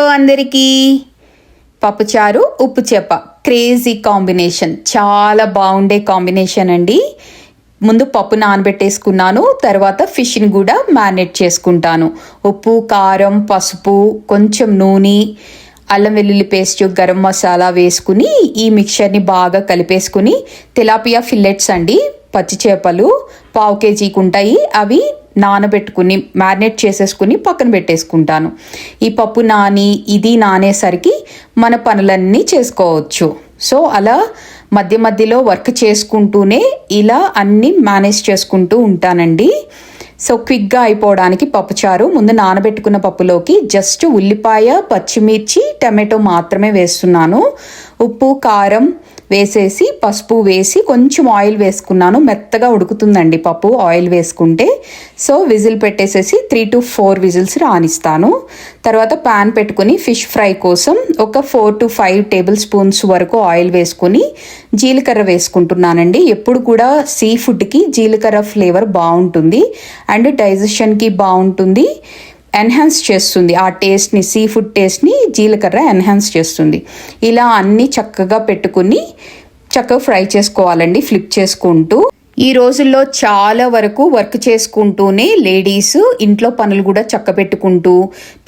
అందరికీ పప్పుచారు ఉప్పు చేప క్రేజీ కాంబినేషన్, చాలా బాగుండే కాంబినేషన్ అండి. ముందు పప్పు నానబెట్టేసుకున్నాను, తర్వాత ఫిష్ని కూడా మ్యారినేట్ చేసుకుంటాను. ఉప్పు, కారం, పసుపు, కొంచెం నూనె, అల్లం వెల్లుల్లి పేస్ట్, గరం మసాలా వేసుకుని ఈ మిక్చర్ని బాగా కలిపేసుకుని, తిలాపియా ఫిల్లెట్స్ అండి, పచ్చి చేపలు 1/2 కేజీకి ఉంటాయి. అవి నానబెట్టుకుని మ్యారినేట్ చేసేసుకుని పక్కన పెట్టేసుకుంటాను. ఈ పప్పు ఇది నానేసరికి మన పనులన్నీ చేసుకోవచ్చు. సో అలా మధ్య మధ్యలో వర్క్ చేసుకుంటూనే ఇలా అన్నీ మేనేజ్ చేసుకుంటూ ఉంటానండి. సో క్విక్గా అయిపోవడానికి పప్పుచారు ముందు నానబెట్టుకున్న పప్పులోకి జస్ట్ ఉల్లిపాయ, పచ్చిమిర్చి, టమాటో మాత్రమే వేస్తున్నాను. ఉప్పు, కారం వేసేసి పసుపు వేసి కొంచెం ఆయిల్ వేసుకున్నాను. మెత్తగా ఉడుకుతుందండి పప్పు ఆయిల్ వేసుకుంటే. సో విజిల్ పెట్టేసేసి 3 to 4 విజిల్స్ రానిస్తాను. తర్వాత ప్యాన్ పెట్టుకుని ఫిష్ ఫ్రై కోసం ఒక 4 to 5 టేబుల్ స్పూన్స్ వరకు ఆయిల్ వేసుకొని జీలకర్ర వేసుకుంటున్నానండి. ఎప్పుడు కూడా సీ ఫుడ్కి జీలకర్ర ఫ్లేవర్ బాగుంటుంది అండ్ డైజెషన్కి బాగుంటుంది, ఎన్హాన్స్ చేస్తుంది. ఆ టేస్ట్ని, సీ ఫుడ్ టేస్ట్ని జీలకర్ర ఎన్హాన్స్ చేస్తుంది. ఇలా అన్నీ చక్కగా పెట్టుకుని చక్కగా ఫ్రై చేసుకోవాలండి, ఫ్లిప్ చేసుకుంటూ. ఈ రోజుల్లో చాలా వరకు వర్క్ చేసుకుంటూనే లేడీస్ ఇంట్లో పనులు కూడా చక్కబెట్టుకుంటూ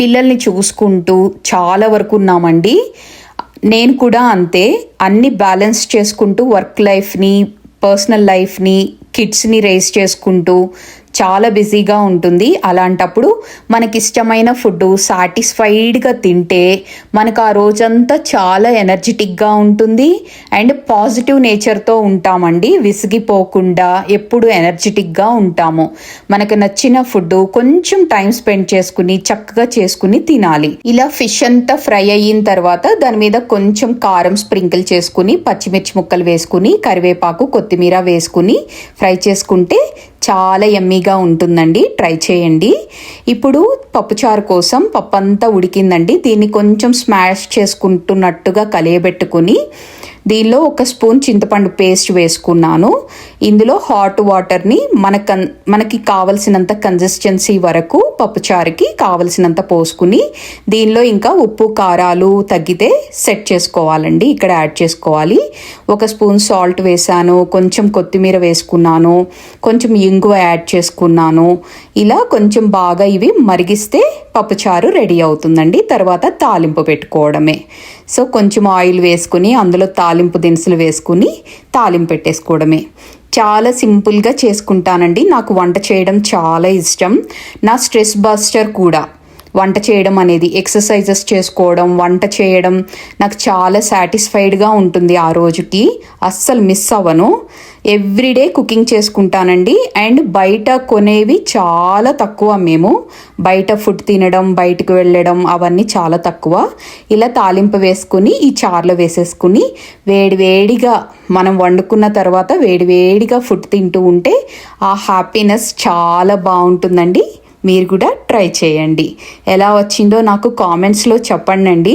పిల్లల్ని చూసుకుంటూ చాలా వరకు ఉన్నామండి. నేను కూడా అంతే, అన్ని బ్యాలెన్స్ చేసుకుంటూ వర్క్ లైఫ్ని, పర్సనల్ లైఫ్ని, కిడ్స్ని రేస్ చేసుకుంటూ చాలా బిజీగా ఉంటుంది. అలాంటప్పుడు మనకిష్టమైన ఫుడ్ సాటిస్ఫైడ్గా తింటే మనకు ఆ రోజంతా చాలా ఎనర్జెటిక్గా ఉంటుంది అండ్ పాజిటివ్ నేచర్తో ఉంటామండి. విసిగిపోకుండా ఎప్పుడు ఎనర్జెటిక్గా ఉంటాము. మనకు నచ్చిన ఫుడ్ కొంచెం టైం స్పెండ్ చేసుకుని చక్కగా చేసుకుని తినాలి. ఇలా ఫిష్ అంతా ఫ్రై అయిన తర్వాత దాని మీద కొంచెం కారం స్ప్రింకిల్ చేసుకుని, పచ్చిమిర్చి ముక్కలు వేసుకుని, కరివేపాకు, కొత్తిమీర వేసుకుని ఫ్రై చేసుకుంటే చాలా యమ్మీగా ఉంటుందండి. ట్రై చేయండి. ఇప్పుడు పప్పుచారు కోసం పప్పు అంతా ఉడికిందండి. దీన్ని కొంచెం స్మాష్ చేసుకుంటున్నట్టుగా కలియబెట్టుకుని దీనిలో 1 స్పూన్ చింతపండు పేస్ట్ వేసుకున్నాను. ఇందులో హాట్ వాటర్ని మనకి కావలసినంత కన్సిస్టెన్సీ వరకు పప్పుచారుకి కావలసినంత పోసుకుని దీనిలో ఇంకా ఉప్పు, కారాలు తగ్గితే సెట్ చేసుకోవాలండి, ఇక్కడ యాడ్ చేసుకోవాలి. 1 స్పూన్ సాల్ట్ వేసాను, కొంచెం కొత్తిమీర వేసుకున్నాను, కొంచెం ఇంగువ యాడ్ చేసుకున్నాను. ఇలా కొంచెం బాగా ఇవి మరిగిస్తే పప్పుచారు రెడీ అవుతుందండి. తర్వాత తాలింపు పెట్టుకోవడమే. సో కొంచెం ఆయిల్ వేసుకుని అందులో తాలింపు దినుసులు వేసుకుని తాలింపు పెట్టేసుకోవడమే. చాలా సింపుల్గా చేసుకుంటానండి. నాకు వంట చేయడం చాలా ఇష్టం. నా స్ట్రెస్ బస్టర్ కూడా వంట చేయడం అనేది. ఎక్సర్సైజెస్ చేసుకోవడం, వంట చేయడం నాకు చాలా సాటిస్ఫైడ్గా ఉంటుంది. ఆ రోజుకి అస్సలు మిస్ అవ్వను. ఎవ్రీడే కుకింగ్ చేసుకుంటానండి. అండ్ బయట కొనేవి చాలా తక్కువ. మేము బయట ఫుడ్ తినడం, బయటకు వెళ్ళడం అవన్నీ చాలా తక్కువ. ఇలా తాలింపు వేసుకుని ఈ చారులో వేసేసుకుని వేడివేడిగా మనం వండుకున్న తర్వాత వేడివేడిగా ఫుడ్ తింటూ ఉంటే ఆ హ్యాపీనెస్ చాలా బాగుంటుందండి. మీరు కూడా ట్రై చేయండి. ఎలా వచ్చిందో నాకు కామెంట్స్లో చెప్పండి.